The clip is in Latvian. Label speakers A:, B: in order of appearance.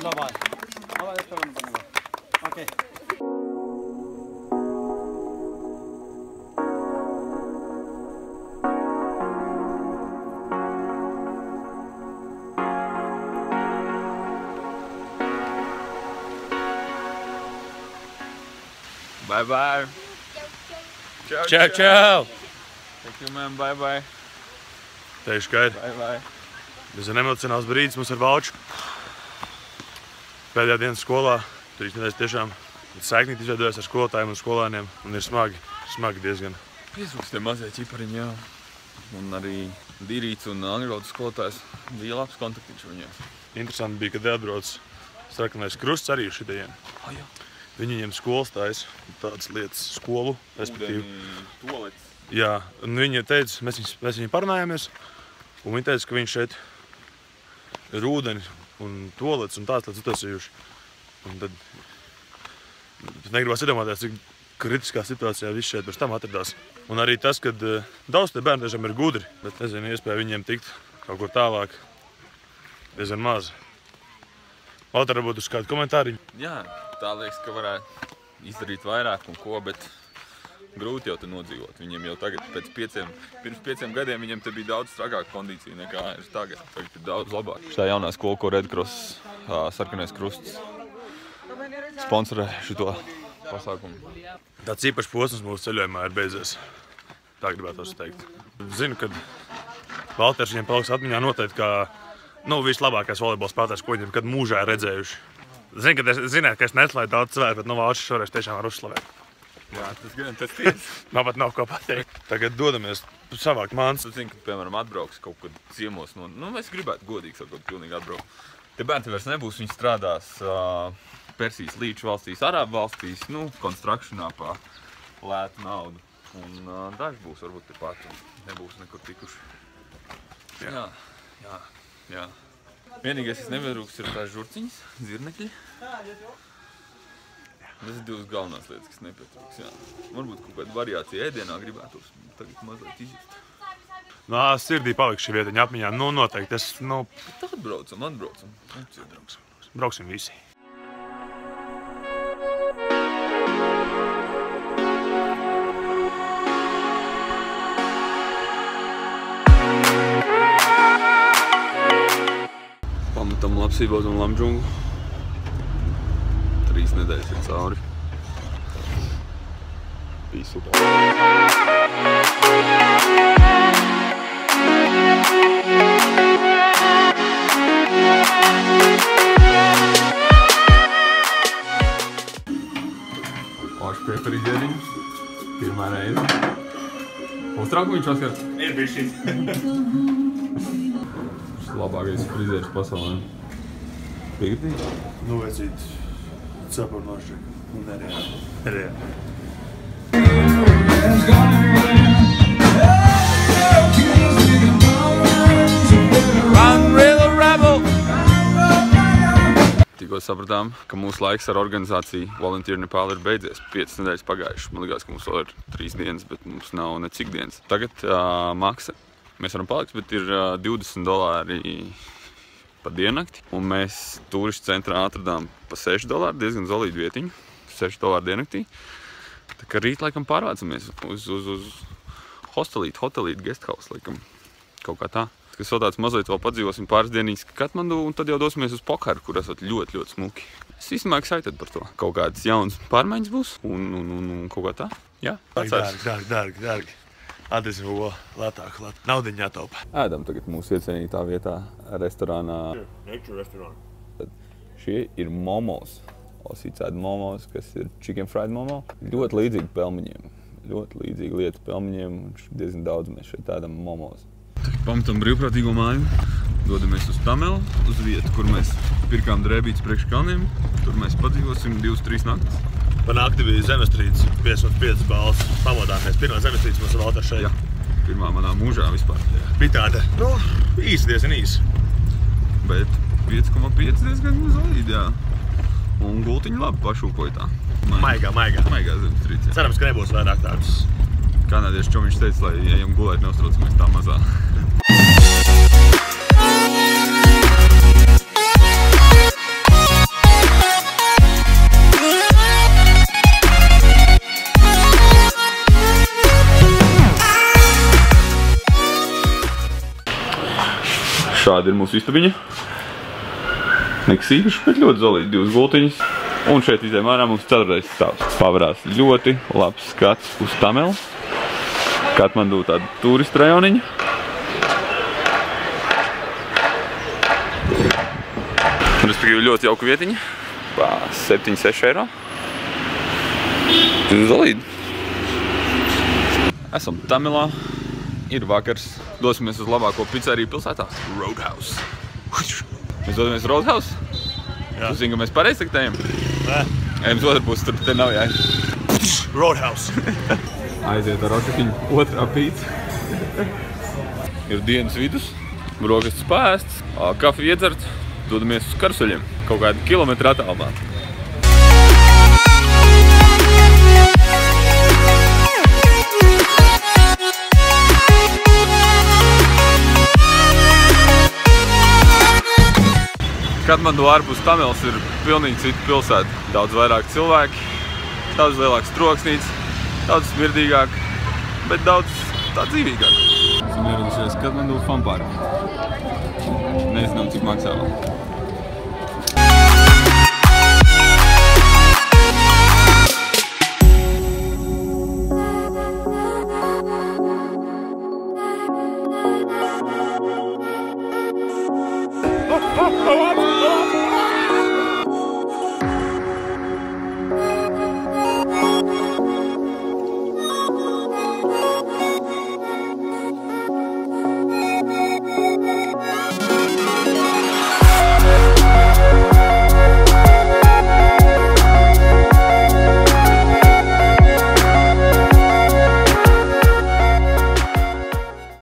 A: Давай. Давай, я вторым помогу. Окей.
B: Bye bye.
C: Čau, čau!
B: Thank you, man. Bye bye.
C: Teikšu, gaidi.
B: Bye bye.
C: Diezgan emocionāls brīdis mums ar Valču. Pēdējā dienas skolā. 3 nedēļas tiešām saiknīt izveidojas ar skolotājiem un skolēniem. Un ir smagi diezgan.
B: Pietrūkst tie mazie ķipariņi, jā. Un arī Dīrīts un angļu valodas skolotājs bija labs kontaktiņš viņiem.
C: Interesanti bija, kad atbrauc Sarkanais Krusts arī uz šitajiem.
B: Jā.
C: Viņi viņiem skolas taisa tādas lietas, skolu, respektīvi.
B: Ūdeni, tualets.
C: Jā, un viņi teica, mēs viņiem parunājāmies, un viņi teica, ka viņš šeit ir ūdeni un tualets un tās lietas utaisījuši. Un tad negribās iedomāties, cik kritiskā situācijā viss šeit pēc tam atradās. Un arī tas, ka daudz tie bērni tiešām ir gudri, bet nezinu, iespēja viņiem tikt kaut kur tālāk diezgan maz. Valter, varbūt uz kādu komentāriņu?
B: Jā, tā liekas, ka varētu izdarīt vairāk un ko, bet grūti jau te nodzīvot. Viņiem jau tagad, pirms 5 gadiem, viņiem te bija daudz stragāka kondīcija nekā ir tagad. Tagad ir daudz labāk. Šitā jaunā skola, ko Red Cross Sarkanais Krusts sponsorē šito pasākumu.
C: Tāds īpašs posms mūsu ceļojumā ir beidzies. Tā gribētos teikt. Zinu, ka Valters viņiem paliks atmiņā noteikti kā vislabākais volejbola spēlētājs, ko viņam kad mūžā ir redzējuši. Ziniet, ka es neslēju daudz cilvēku, bet Valčs šoreiz tiešām var uzslavēt.
B: Jā, tas tiesa.
C: Man pat nav ko pateikt. Tagad dodamies savākt māns.
B: Tu zini, ka, piemēram, atbrauks kaut kad ciemos no... es gribētu godīgi sakot, pilnīgi atbraukt. Te bērni vairs nebūs, viņi strādās Persijas līča valstīs, Arābu valstīs, konstrukšanā pa lētu naudu. Un daži būs varbūt te pat, nebūs nekur tikuši. Jā. Vienīgais, kas nevienrūks, ir tās žurciņas, zirnekļi. Tas ir 2 galvenās lietas, kas nepietrūks, jā. Varbūt kaut kāda variācija ēdienā gribētos tagad mazliet izjust.
C: Sirdī paliks šī vietiņa apmiņā, noteikti.
B: Tad atbraucam.
C: Brauksim visi.
B: Pametam Lapsībos un Lamdžungu. 3 nedēļas ir cauri. Bija super. Paši pieparīģēriņu. Pirmā reize. Uztrauku viņš, Oskar?
C: Ir bišķi.
B: Šis labākais frizērs pasaulē. Piekritīgi?
C: Vecīt cepuru nošķiek. Nereāli. Tikko sapratām, ka mūsu laiks ar organizāciju Volunteer Nepal ir beidzies. 5 nedēļas pagājuši. Man liekas, ka mums vēl ir 3 dienas, bet mums nav necik dienas. Tagad maksa. Mēs varam palikt, bet ir $20 pa diennakti. Un mēs turistu centrā atradām pa $6, diezgan zolīdu vietiņu. $6 diennaktī. Tā kā rīt laikam pārvācamies uz hotelīti, guesthouse laikam. Kaut kā tā. Kas vēl tāds mazliet vēl padzīvosim pāris dienīgas Katmandu un tad jau dosimies uz Pokaru, kur esat ļoti smūki. Es īstenībā excited par to. Kaut kāds jauns pārmaiņas būs un kaut kā tā. Jā, Dārgi. Atradīsim ko lētāku. Naudiņu jātaupa.
B: Ēdam tagad mūsu iecienītā vietā restorānā.
C: Nature restaurant.
B: Šie ir momos. Osīcēdi momos, kas ir chicken fried momo. Ļoti līdzīgi pelmeņiem. Ļoti līdzīgi lieta pelmeņiem. Diezgan daudz mēs šeit ēdam momos. Pametam brīvprātīgo māju. Dodamies uz Tamelu, uz vietu, kur mēs pirkām drēbītes priekš kalniem. Tur mēs padzīvosim 2-3 naktis.
C: Pa nakti bija zemestrīces, 5 balvas. Pamodāmies. Pirmā zemestrīces mums ir Valters šeit.
B: Jā, pirmā manā mūžā vispār.
C: Bija tāda, diezgan īsa.
B: Bet 5,5 diezgan zolīdi, jā. Un gultiņi labi pašūkoja tā.
C: Maigā.
B: Maigā zemestrīce.
C: Cerams, ka nebūs vairāk tādas.
B: Kanādieši čomiņš teica, lai ejam gulēt, neuztraucamies tā mazā.
C: Šāda ir mūsu istabiņa. Nekas īpašs, bet ļoti zolīti 2 gultiņas. Un šeit izējām ārā mums 4. stāvs. Pavarās ļoti labs skats uz Tamelu. Katmandu tāda turistu rajoniņa. Respektīvi ļoti jauka vietiņa. 7-6 eiro. Zolīdi. Esam Tamelā. Ir vakars. Dosimies uz labāko pizzeriju pilsētā. Roadhouse. Mēs dodamies Roadhouse?
A: Jā.
C: Tu zini, ka mēs pareizi taktējam?
A: Nē.
C: Ejam uz otru pusi, tur te nav jāiet.
A: Roadhouse.
C: Aiziet ar rokakiņu otrā pīca. Ir dienas vidus, brokastis pēsts, kafiju iedzert, dodamies uz Karsuļiem, kaut kādu kilometru attālumā. Katmandu ārpus Tamels ir pilnīgi cita pilsēta. Daudz vairāk cilvēki, daudz lielāks troksnīts, daudz smirdīgāk, bet daudz tā dzīvīgāk. Esam ieradušies Katmandu Fun Park. Nezinām, cik maksā vēl.